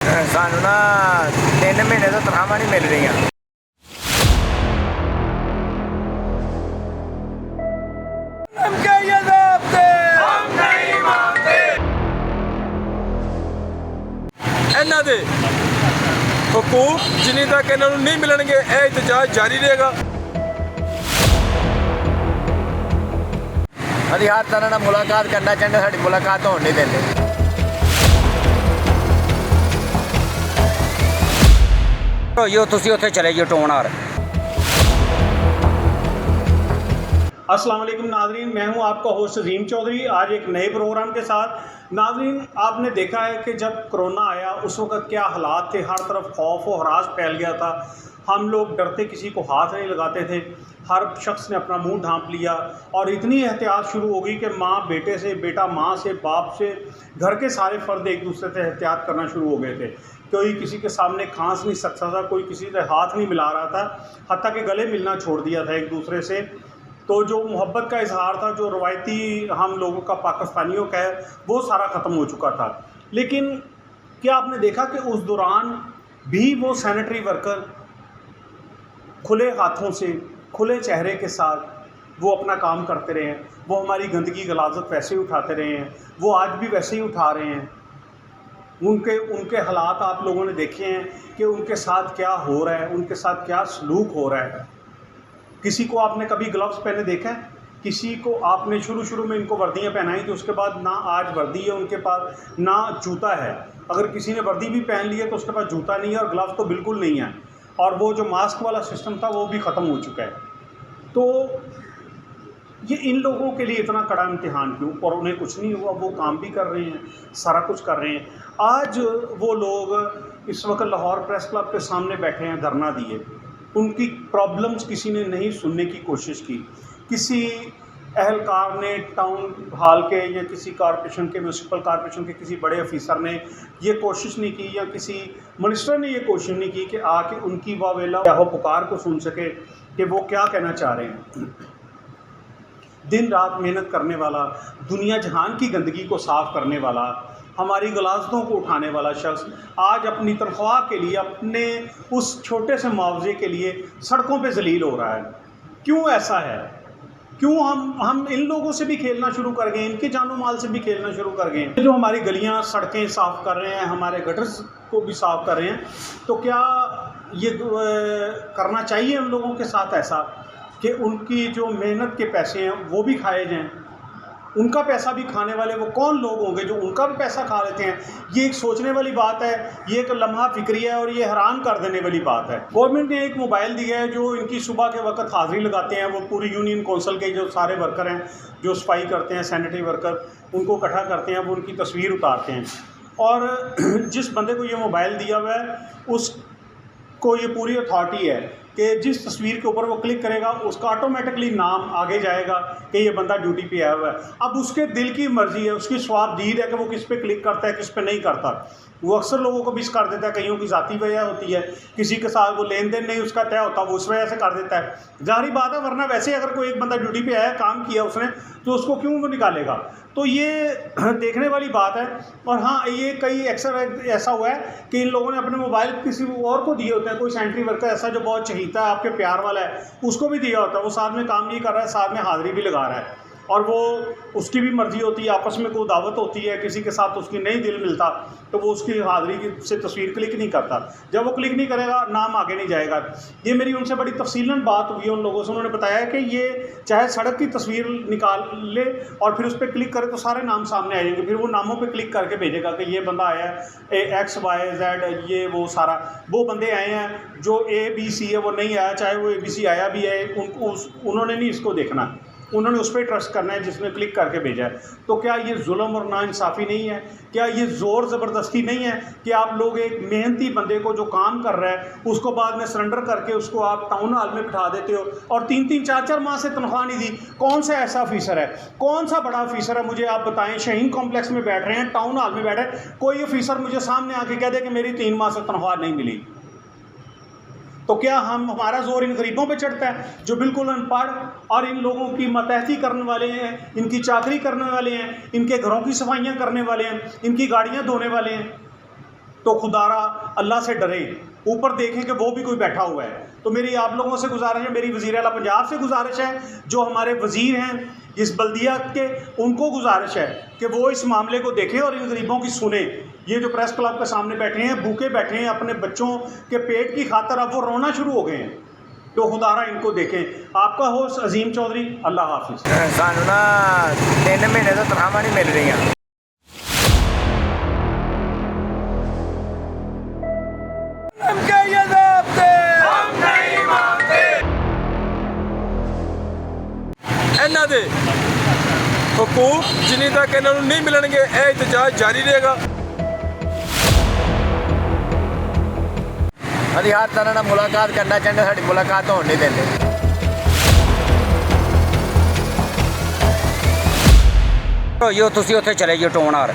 सानू ना 3 महीने तो तनख्वाह नहीं मिल रही। ਇਹਨਾਂ ਦੇ ਹਕੂਕ ਜਿੰਨੀ ਤੱਕ ਇਹਨਾਂ ਨੂੰ ਨਹੀਂ ਮਿਲਣਗੇ ਇਹ ਇhtਜਾਜ ਜਾਰੀ ਰਹੇਗਾ। ਅਸੀਂ ਹਰ ਤਰ੍ਹਾਂ ਨਾਲ ਮੁਲਾਕਾਤ ਕਰਨਾ ਚਾਹੁੰਦੇ, ਸਾਡੀ ਮੁਲਾਕਾਤ ਹੋਣ ਨਹੀਂ ਦਿੰਦੇ। यो तुसी उत्थे चले जो टोन आ अस्सलाम वालेकुम नाज़रीन, मैं हूं आपका होस्ट अजीम चौधरी। आज एक नए प्रोग्राम के साथ। नाज़रीन, आपने देखा है कि जब कोरोना आया उस वक़्त क्या हालात थे, हर तरफ खौफ और हरास फैल गया था। हम लोग डरते किसी को हाथ नहीं लगाते थे, हर शख्स ने अपना मुंह ढांप लिया और इतनी एहतियात शुरू हो गई कि माँ बेटे से, बेटा माँ से, बाप से, घर के सारे फ़र्द एक दूसरे से एहतियात करना शुरू हो गए थे। कोई किसी के सामने खांस नहीं सकता था, कोई किसी से हाथ नहीं मिला रहा था, हत्ता कि गले मिलना छोड़ दिया था एक दूसरे से। तो जो मोहब्बत का इजहार था, जो रवायती हम लोगों का पाकिस्तानियों का है, वो सारा ख़त्म हो चुका था। लेकिन क्या आपने देखा कि उस दौरान भी वो सैनिटरी वर्कर खुले हाथों से, खुले चेहरे के साथ वो अपना काम करते रहे हैं। वो हमारी गंदगी गलाजत वैसे ही उठाते रहे हैं, वो आज भी वैसे ही उठा रहे हैं। उनके हालात आप लोगों ने देखे हैं कि उनके साथ क्या हो रहा है, उनके साथ क्या सलूक हो रहा है। किसी को आपने कभी ग्लव्स पहने देखा है? किसी को आपने शुरू में इनको वर्दियाँ पहनाई तो उसके बाद ना आज वर्दी है उनके पास, ना जूता है। अगर किसी ने वर्दी भी पहन ली है तो उसके पास जूता नहीं है और ग्लव्स तो बिल्कुल नहीं है। और वो जो मास्क वाला सिस्टम था वो भी ख़त्म हो चुका है। तो ये इन लोगों के लिए इतना कड़ा इम्तिहान क्यों? और उन्हें कुछ नहीं हुआ, वो काम भी कर रहे हैं, सारा कुछ कर रहे हैं। आज वो लोग इस वक्त लाहौर प्रेस क्लब के सामने बैठे हैं, धरना दिए। उनकी प्रॉब्लम्स किसी ने नहीं सुनने की कोशिश की। किसी अहलकार ने टाउन हॉल के या किसी कॉरपोरेशन के, म्यूनसिपल कॉरपोरेशन के किसी बड़े ऑफिसर ने ये कोशिश नहीं की, या किसी मिनिस्टर ने ये कोशिश नहीं की कि आके उनकी वावेला या पुकार को सुन सके कि वो क्या कहना चाह रहे हैं। दिन रात मेहनत करने वाला, दुनिया जहान की गंदगी को साफ़ करने वाला, हमारी गलाजतों को उठाने वाला शख्स आज अपनी तनख्वाह के लिए, अपने उस छोटे से मुआवजे के लिए सड़कों पे जलील हो रहा है। क्यों ऐसा है? क्यों हम इन लोगों से भी खेलना शुरू कर गए, इनके जानो माल से भी खेलना शुरू कर गए? जो हमारी गलियां, सड़कें साफ़ कर रहे हैं, हमारे गटर्स को भी साफ़ कर रहे हैं, तो क्या ये करना चाहिए उन लोगों के साथ ऐसा कि उनकी जो मेहनत के पैसे हैं वो भी खाए जाएं? उनका पैसा भी खाने वाले वो कौन लोग होंगे जो उनका भी पैसा खा लेते हैं? ये एक सोचने वाली बात है, ये एक लम्हा फिक्री है और ये हैरान कर देने वाली बात है। गवर्नमेंट ने एक मोबाइल दिया है जो इनकी सुबह के वक्त हाज़िरी लगाते हैं, वो पूरी यूनियन कौंसिल के जो सारे वर्कर हैं, जो सफाई करते हैं, सैनिटरी वर्कर, उनको इकट्ठा करते हैं, वो उनकी तस्वीर उतारते हैं। और जिस बंदे को ये मोबाइल दिया हुआ है उसको ये पूरी अथॉरिटी है कि जिस तस्वीर के ऊपर वो क्लिक करेगा उसका ऑटोमेटिकली नाम आगे जाएगा कि ये बंदा ड्यूटी पे आया हुआ है। अब उसके दिल की मर्ज़ी है, उसकी स्वाबदीद है कि वो किस पे क्लिक करता है, किस पे नहीं करता। वो अक्सर लोगों को मिस कर देता है, कईयों की ज़ाती वजह होती है, किसी के साथ वो लेन देन नहीं उसका तय होता, वो उस वजह से कर देता है। जाहिर बात है, वरना वैसे अगर कोई एक बंदा ड्यूटी पे आया, काम किया उसने, तो उसको क्यों वो निकालेगा? तो ये देखने वाली बात है। और हाँ, ये कई अक्सर ऐसा हुआ है कि इन लोगों ने अपने मोबाइल किसी और को दिए होते हैं। कोई सैनिटरी वर्कर ऐसा जो बहुत चहीता है, आपके प्यार वाला है, उसको भी दिया होता है। वो साथ में काम नहीं कर रहा है, साथ में हाज़िरी भी लगा रहा है, और वो उसकी भी मर्ज़ी होती है। आपस में कोई दावत होती है, किसी के साथ उसकी नहीं दिल मिलता तो वो उसकी हाज़िरी से तस्वीर क्लिक नहीं करता। जब वो क्लिक नहीं करेगा, नाम आगे नहीं जाएगा। ये मेरी उनसे बड़ी तफसीलन बात हुई है उन लोगों से। उन्होंने बताया कि ये चाहे सड़क की तस्वीर निकाल ले और फिर उस पर क्लिक करे तो सारे नाम सामने आ जाएंगे। फिर वो नामों पे क्लिक करके भेजेगा कि ये बंदा आया है, XYZ, ये वो सारा वो बंदे आए हैं जो ABC है वो नहीं आया, चाहे वो ABC आया भी है, उन्होंने नहीं इसको देखना, उन्होंने उस पर ट्रस्ट करना है जिसने क्लिक करके भेजा है। तो क्या ये जुल्म और नाइंसाफ़ी नहीं है? क्या ये ज़ोर ज़बरदस्ती नहीं है कि आप लोग एक मेहनती बंदे को जो काम कर रहा है उसको बाद में सरेंडर करके उसको आप टाउन हॉल में बिठा देते हो और 3-3, 4-4 माह से तनख्वाह नहीं दी? कौन सा ऐसा ऑफिसर है, कौन सा बड़ा ऑफिसर है, मुझे आप बताएं। शाहीन कॉम्प्लेक्स में बैठ रहे हैं, टाउन हॉल में बैठे, कोई ऑफिसर मुझे सामने आके कह दे कि मेरी 3 माह से तनख्वाह नहीं मिली? तो क्या हमारा जोर इन गरीबों पे चढ़ता है जो बिल्कुल अनपढ़ और इन लोगों की मतहती करने वाले हैं, इनकी चाकरी करने वाले हैं, इनके घरों की सफाइयाँ करने वाले हैं, इनकी गाड़ियाँ धोने वाले हैं? तो खुदारा अल्लाह से डरें, ऊपर देखें कि वो भी कोई बैठा हुआ है। तो मेरी आप लोगों से गुजारिश है, मेरी वज़ीर आला पंजाब से गुजारिश है, जो हमारे वज़ीर हैं इस बल्दिया के, उनको गुजारिश है कि वो इस मामले को देखें और इन गरीबों की सुने। ये जो प्रेस क्लब के सामने बैठे हैं, भूखे बैठे हैं अपने बच्चों के पेट की खातर, अब वो रोना शुरू हो गए हैं, तो खुदारा इनको देखें। आपका होस्ट अजीम चौधरी, अल्लाह हाफिज़। सानू ना 3 महीने तो तनख्वाह नहीं मिल रही। ਇਹਨਾਂ ਦੇ ਹਕੂਕ ਜਿੰਨੀ ਤੱਕ ਇਹਨਾਂ ਨੂੰ ਨਹੀਂ ਮਿਲਣਗੇ ਇਹ ਇhtਜਾਜ ਜਾਰੀ ਰਹੇਗਾ। ਅਸੀਂ ਹਰ ਤਰ੍ਹਾਂ ਨਾਲ ਮੁਲਾਕਾਤ ਕਰਨਾ ਚਾਹੁੰਦੇ, ਸਾਡੀ ਮੁਲਾਕਾਤ ਹੋਣ ਨਹੀਂ ਦਿੰਦੇ। ਜੋ ਤੁਸੀਂ ਉੱਥੇ ਚਲੇ ਜਾਓ ਟੋਨ ਹਾਰ